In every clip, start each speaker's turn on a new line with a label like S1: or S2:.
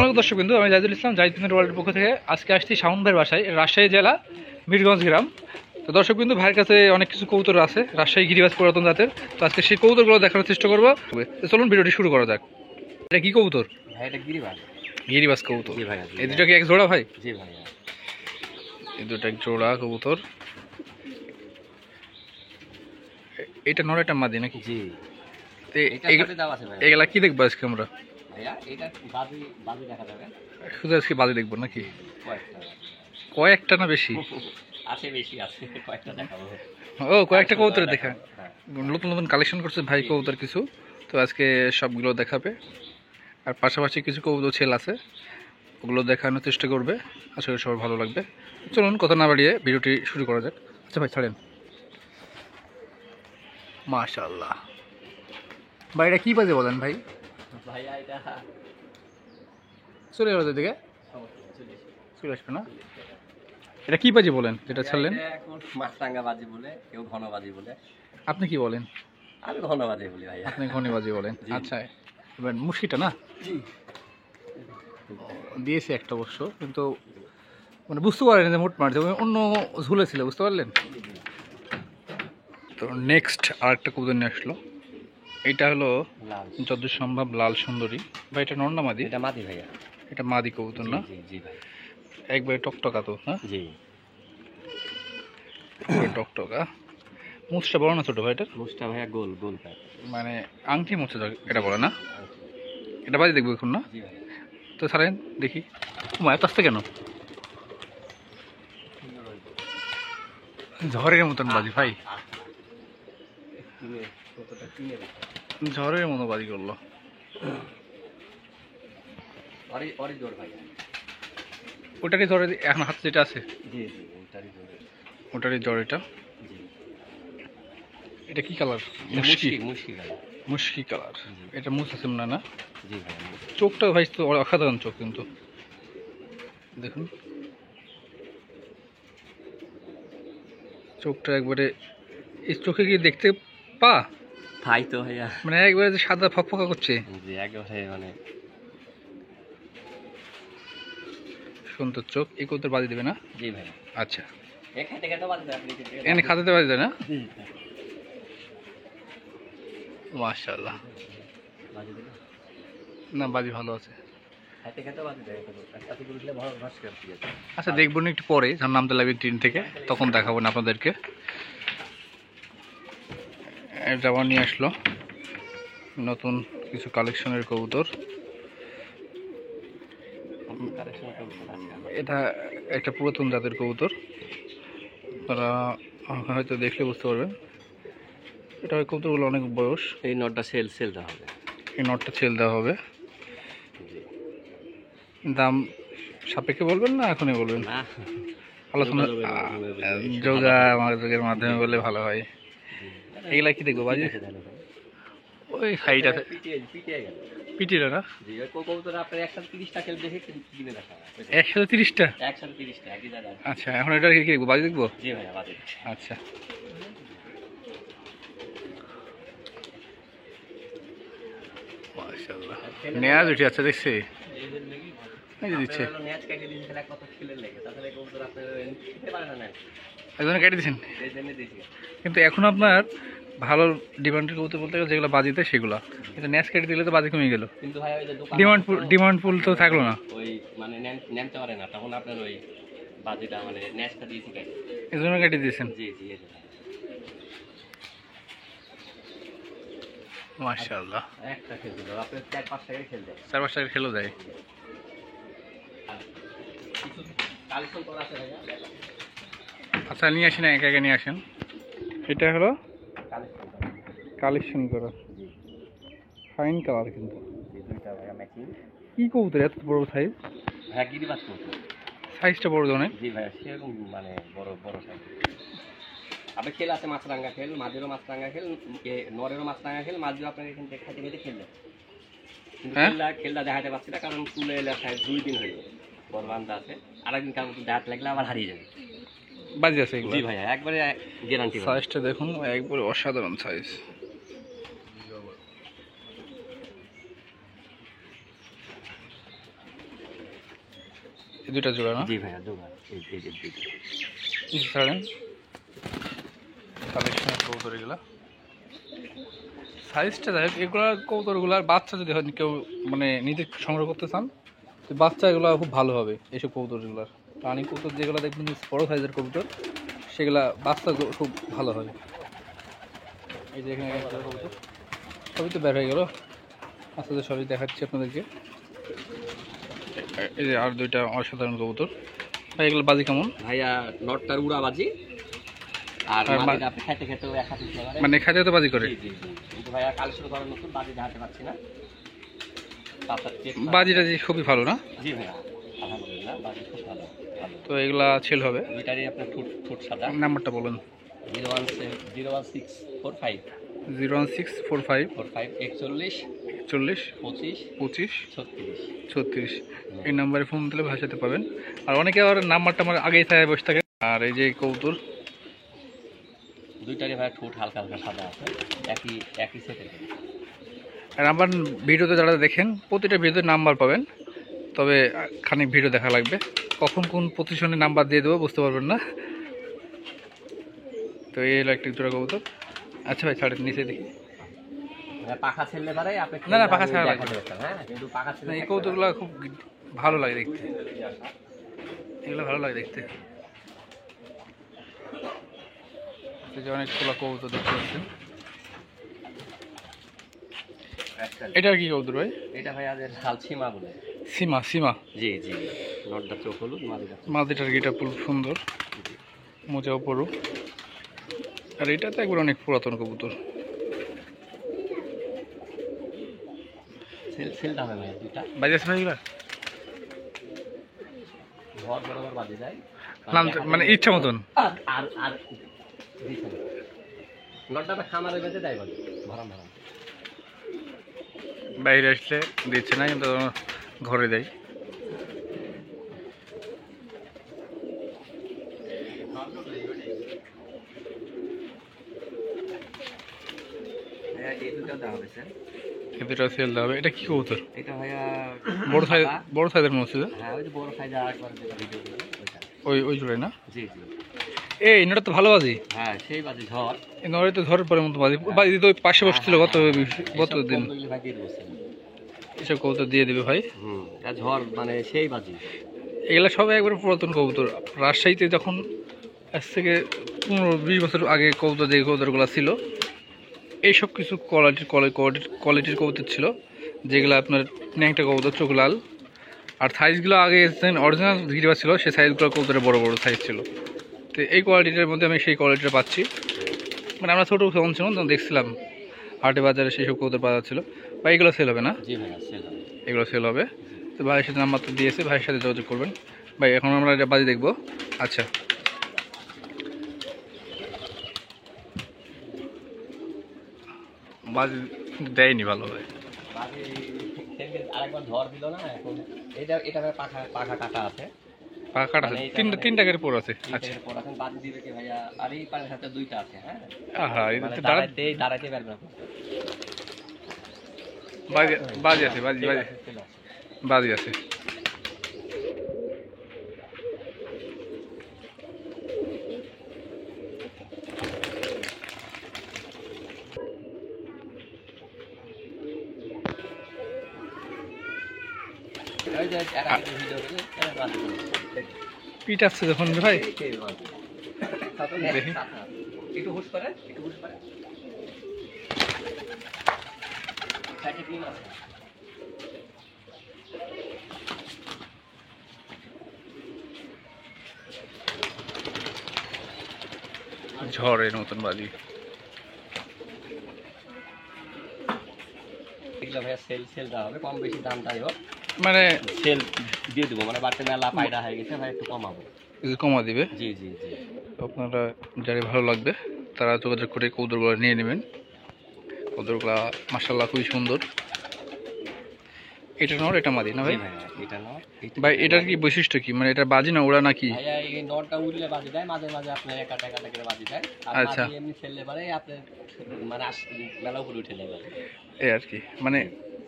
S1: নমস্কার দর্শক বিন্দু, আমি জাহিদুল ইসলাম, জাহিদ ওয়ার্ল্ডের পক্ষ থেকে আজকে আসছি শাওন ভাইয়ের বাসায়, রাজশাহী জেলা মিরগঞ্জ গ্রাম। তো দর্শক বিন্দু, ভাইয়ের কাছে অনেক কিছু কবুতর আছে রাজশাহী গিরিবাজ পুরাতন জাতের। তো আজকে সেই কবুতরগুলো দেখানোর চেষ্টা করবো। তো চলুন ভিডিওটি শুরু করা যাক। এটা কি কবুতর?
S2: ভাই এটা গিরিবাজ।
S1: গিরিবাজ কবুতর।
S2: জি ভাই।
S1: এই দুটো কি এক জোড়া ভাই?
S2: জি ভাই।
S1: এই দুটো এক জোড়া কবুতর। এটা নর, এটা মাদি নাকি?
S2: জি।
S1: এগুলা কি দেখবো আজকে আমরা?
S2: ভাইয়া এটা বাজি বাজি দেখা যাবে।
S1: শুধু আজকে বাজি দেখবো নাকি? কয়েকটা না বেশি?
S2: আছে, বেশি আছে, কয়েকটা দেখাবো।
S1: ও, কয়েকটা কবুতর দেখা। নতুন নতুন কালেকশন করছে ভাই কবুতর কিছু, তো আজকে সবগুলো দেখাবে। আর পাশাপাশি কিছু কবুতর ছেল আছে, ওগুলো দেখানোর চেষ্টা করবে। আশা করি সবার ভালো লাগবে। চলুন কথা না বাড়িয়ে ভিডিওটি শুরু করা যাক। আচ্ছা ভাই, ছাড়েন। মাশাআল্লাহ ভাই, এটা কি বাজে বলেন ভাই?
S2: ভাইয়া এটা
S1: চলে যাবে দিকে, চলে আসবে না? এটা কি বাজি বলেন যেটা ছাড়লেন?
S2: এখন মাছরাঙ্গা বাজি বলে, কেউ ঘন বাজি বলে।
S1: আপনি কি বলেন?
S2: আমি ঘন বাজি বলি ভাইয়া।
S1: আপনি ঘনি বাজি বলেন। আচ্ছা, এবার মুশকিটা না দিয়েছে একটা অবশ্য, কিন্তু মানে বুঝতে পারেন যে মোট মারছে, অন্য ঝুলে ছিল, বুঝতে পারলেন? তো নেক্সট আর একটা কবুতর নিয়ে আসলো। এটা হলো যত সম্ভব লাল সুন্দরী। ভাই এটা নর না মাদি?
S2: এটা মাদি ভাইয়া।
S1: এটা মাদি কবুতর না?
S2: জি ভাই।
S1: একবারে টকটকা তো? হ্যাঁ
S2: জি,
S1: টকটকা। মুছটা বড় না ছোট ভাই? এটার
S2: মুছটা ভাইয়া গোল গোল পায়,
S1: মানে আংটি মুছে এটা বলে না? এটা বাজি দেখবো এখন না?
S2: জি ভাই।
S1: তো ছাড়েন দেখি। এত আসতে কেন? ঝড়ের মতন বাজি ভাই, ঝড়ের মতো বাজি করলো। ওটারই জ্বর এখন হাতে যেটা আছে?
S2: জি জি,
S1: ওটারই জ্বর। এটা এটা কি কালার? মুশকি কালার। এটা মুছ আছে না? না
S2: জি ভাই।
S1: চোখটা ভাই তো অসাধারণ চোখ, কিন্তু দেখুন চোখটা একবারে, এই চোখে কি দেখতে পা
S2: তাই তো ভাইয়া,
S1: মানে একবারে যে সাদা ফকফকা করছে।
S2: জি একেবারে মানে
S1: সুন্দর চোখ। এই কবুতর বাজি দেবে না?
S2: জি ভাই।
S1: আচ্ছা,
S2: এখানে
S1: খাতাতে বাজি দেয় না? মাশাআল্লাহ, না বাজি ভালো আছে। আচ্ছা, দেখবো না একটু পরে, যখন নামতে লাগবে ট্রেন থেকে, তখন দেখাবো না আপনাদেরকে। এটা আবার নিয়ে আসলো নতুন কিছু কালেকশনের কবুতর। এটা একটা পুরাতন জাতের কবুতর, তারা হয়তো দেখলে বুঝতে পারবেন। এটা কবুতরগুলো অনেক বয়স।
S2: এই নটটা সেল দেওয়া হবে।
S1: এই নটটা ছেল দেওয়া হবে। দাম সাপেক্ষে বলবেন না এখনই বলবেন? আলোচনা যোগাযোগের মাধ্যমে বললে ভালো হয়। এগুলা কি দেখবো বাজি? ওই হাইট আছে পিটিটা না? 130টা? আচ্ছা, এখন এটা কি দেখবো বাজি দেখবো? আচ্ছা, মাশাআল্লাহ নেয়াজ উঠে আছে দেখছি, এই যে দিচ্ছে একজনে কেটে দিচ্ছেন। কিন্তু এখন আপনার ভালো ডিমান্ডের কবুতর বলতে গেলে যেগুলো বাজিতে সেগুলো, কিন্তু ন্যাচ কেটে দিলে তো বাজি কমে গেল। ডিমান্ড ফুল তো থাকলো না,
S2: ওই মানে নেমতে পারে না, তখন আপনার ওই বাজিটা মানে ন্যাচটা দিয়েছি কেটে,
S1: এই জন্য কেটে দিয়েছেন।
S2: জি জি।
S1: মাশাআল্লাহ,
S2: একটা খেলছিল আপনার 4-5 টাকায় খেল দেয়,
S1: 4-5 টাকার খেলেও যায়। আচ্ছা, নিয়ে আসেন, একা একা নিয়ে আসেন। এটা হলো কালেকশন করা ফাইন কালার, কিন্তু কি কবুতর এত বড় সাইজ? সাইজটা বড় অনেক।
S2: জি ভাইয়া, সেরকম মানে বড় বড় সাইজ। আপনি খেল আছে মাছরাঙ্গা খেল, মাঝেরও মাছরাঙ্গা খেল, নরেরও মাছরাঙ্গা খেল, মাঝেও আপনার এখান থেকে খাইতে খেতে খেললে, কিন্তু খেলটা দেখাতে পারছি না, কারণ তুলে এলে 2 দিন হয়ে যাবে, বড় বান্ধা আছে। আরেকদিন কারণ দাঁত লাগলে আবার হারিয়ে যাবে।
S1: বাজি আছে এগুলো?
S2: জি ভাইয়া, একবারে গ্যারান্টি।
S1: সাইজটা দেখুন, একবারে অসাধারণ সাইজ। এই দুইটা জোড়া না?
S2: জি ভাইয়া জোড়া, এই যে দুইটা।
S1: ছাড়েন কালেকশন কবুতর এগুলা সাইজটা দেখ। এগুলা কবুতরগুলার বাচ্চা যদি হয় কেউ মানে নিজে সংগ্রহ করতে চান, তো বাচ্চা এগুলো খুব ভালো হবে। এইসব কবুতরগুলার রানিং কবুতর যেগুলো দেখবেন বড় সাইজের কবুতর, সেগুলা বাচ্চা খুব ভালো হবে। এই যে এখানে একটা কবুতর সবই তো বের হয়ে গেল, আস্তে আস্তে সবই দেখাচ্ছি আপনাদেরকে। এই যে আর দুইটা অসাধারণ কবুতর ভাই, এগুলো বাজি কেমন?
S2: ভাইয়া নটটার উড়াবাজি, আর
S1: আর
S2: মাদিটা আপনি খেতে খেতেও এক হাতে দিতে পারেন।
S1: মানে খাইতে তো বাজি করে?
S2: জি জি জি। কিন্তু ভাইয়া কালেকশন করার নতুন বাজি দেখাতে পারছি না। তারপর
S1: বাজিটা যে খুবই ভালো না?
S2: জি ভাইয়া আলহামদুলিল্লাহ বাজি খুব ভালো ভালো।
S1: তো এগুলা ছেল হবে।
S2: দুইটারই আপনার ঠোঁট ঠোঁট সাদা।
S1: নাম্বারটা বলুন।
S2: 01645
S1: 01645
S2: 41
S1: 40
S2: 25
S1: 25
S2: 36।
S1: 36 এই নাম্বারে ফোন দিলে ভাষাতে পাবেন। আর অনেকে আবার নাম্বারটা আমার আগেই থাকে বসে থাকে। আর এই যে কবুতর
S2: দুইটারই ভাইয়া ঠোঁট হালকা হালকা সাদা আছে, একই একই সেটের।
S1: আর আমার ভিডিওতে যারা দেখেন প্রতিটা ভিডিওতে নাম্বার পাবেন, তবে খানিক ভিডিও দেখা লাগবে। কখন কোন পজিশনে নাম্বার দিয়ে দেবো বুঝতে পারবেন না। তো এই হলো একটা জোড়া কবুতর। আচ্ছা ভাই ছাড়েন, নিচে দেখি।
S2: পাখা ছেড়লে পারে আপনি
S1: না না, পাখা ছাড়া লাগবে।
S2: হ্যাঁ, কিন্তু পাখা ছেড়ে
S1: এই কবুতরগুলো খুব ভালো লাগে দেখতে, এগুলো ভালো লাগে দেখতে। এই যে অনেকগুলো কবুতর দেখতে পাচ্ছেন। এটা কি কবুতর ভাই?
S2: এটা ভাইয়া লাল সীমা বলে।
S1: সীমা? সীমা
S2: জি জি। নটটা চোখ হলুদ, মাদিটা
S1: মাদিটার গিটা খুব সুন্দর, মোজাও পড়ো। আর এটা তো একবার অনেক পুরাতন কবুতর।
S2: সেল দামে ভাইয়া দুইটা।
S1: বাজে আছে ভাই এগুলা?
S2: ঘর বরাবর বাজে যায়
S1: নাম মানে ইচ্ছা মতন।
S2: আর আর আর নটটা খামারে বেঁধে দেয় বলে ভরাম ভরাম।
S1: বাইরে আসলে দিচ্ছে না, কিন্তু ঘরে দেয়।
S2: এই দুটো দেওয়া হয়েছে,
S1: এই দুটো সেল দেওয়া হবে। এটা কি কবুতর?
S2: এটা ভাইয়া
S1: বড় সাইজের মনে হচ্ছে।
S2: হ্যাঁ ওই যে বড় সাইজ আরেকবার যেটা ভিডিও দিলাম ওইটা।
S1: ওই জোড়াই না?
S2: জি জি।
S1: এই এটা তো ভালো বাজি।
S2: হ্যাঁ সেই বাজে ঝড়।
S1: এই নড়ে তো ঝড়ের পরে মতো বাজি বাজি তো ওই পাশে বসছিল গত দিন।
S2: ভাই দিয়ে দেবো।
S1: এসব কবুতর দিয়ে দেবে ভাই।
S2: ঝড় মানে সেই বাজি।
S1: এগুলা সবাই একবার পুরাতন কবুতর। রাজশাহীতে যখন আজ থেকে 15-20 বছর আগে কবুতর যে কবুতরগুলো ছিল, এইসব কিছু কোয়ালিটির কবুতর ছিল, যেগুলো আপনার ন্যাংটা কবুতর, চোখ লাল। আর সাইজগুলো আগে অরিজিনাল গিরিবাজ ছিল, সেই সাইজগুলো কবুতরের বড় বড় সাইজ ছিল। তো এই কোয়ালিটিটার মধ্যে আমি সেই কোয়ালিটিটা পাচ্ছি। মানে আমরা ছোটো যখন ছিলাম তখন দেখছিলাম হাটে বাজারে সেই সব কবুতর পাওয়া যাচ্ছিলো। বা এগুলো সেল হবে না?
S2: জি ভাইয়া সেল হবে।
S1: এগুলো সেল হবে। তো ভাইয়ের সাথে নাম্বার তো দিয়েছে, ভাইয়ের সাথে যোগাযোগ করবেন। ভাই এখন আমরা এটা বাজি দেখবো। আচ্ছা বাজি দেয়নি ভালো ভাই।
S2: বাজি আরেকবার ঝড় দিল না এখন। এটা এটা পাখা পাখা কাটা আছে।
S1: পাকা কাটা আছে, তিনটা করে পর আছে। আচ্ছা
S2: এখন বাজি দিবে কি ভাইয়া? আর এই পাশের সাথে দুইটা আছে। হ্যাঁ
S1: আহা,
S2: মানে
S1: এটা
S2: দাঁড়াইতে পারবে না।
S1: বাজি আছে, বাজি বাজি আছে। পিঠ আসছে যখন ভাই দেখি।
S2: একটু হুশ করে, একটু হুশ করে। সাইডে ক্লিন আছে।
S1: ঝড়ের মতন বাজি।
S2: এগুলো ভাইয়া সেল দেওয়া হবে, কম বেশি দামটাই হোক
S1: মানে
S2: সেল দিয়ে দেবো। মানে বাড়তে মেলা পায়রা হয়ে গেছে ভাই, একটু কমাবো।
S1: কিছু কমা দিবে।
S2: জি জি জি।
S1: আপনারা যারা ভালো লাগবে তারা যোগাযোগ করে কবুতরগুলো নিয়ে নেবেন। কবুতরগুলো মাশাআল্লাহ খুবই সুন্দর। এটা নর, এটা মাদি না ভাই?
S2: এটা নর।
S1: ভাই এটার কি বৈশিষ্ট্য কি? মানে এটা বাজি না ওড়া নাকি?
S2: ভাইয়া এই নরটা উড়লে বাজি দেয়, মাঝে মাঝে আপনার একা করে বাজি দেয়। আর
S1: আচ্ছা।
S2: মাঝে এমনি ফেললে পারে আপনার মানে মেলা উপরে উঠে যাবে।
S1: এই আর কি, মানে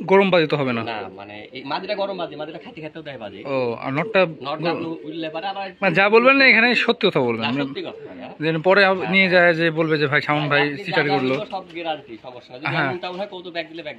S1: গরম বাজি তো হবে না।
S2: না মানে এই মাদিটা গরম বাজে, মাদিটা খাইতে খাইতেও দেয় বাজে।
S1: ও আর নটটা
S2: নটটা আপনি উঠলে পারে আবার
S1: মানে যা বলবেন না এখানে সত্যি কথা বলবেন,
S2: না,
S1: মানে
S2: সত্যি কথা ভাইয়া।
S1: যেন পরে নিয়ে যায় যে বলবে যে ভাই শাওন ভাই
S2: আপনি
S1: চিটারি
S2: যা
S1: করলো।
S2: বলবেন সব গ্যারান্টি, সমস্যা নাই। যদি
S1: হ্যাঁ।
S2: এমনটা হয় কৌতুক ব্যাগ দিলে ব্যাগ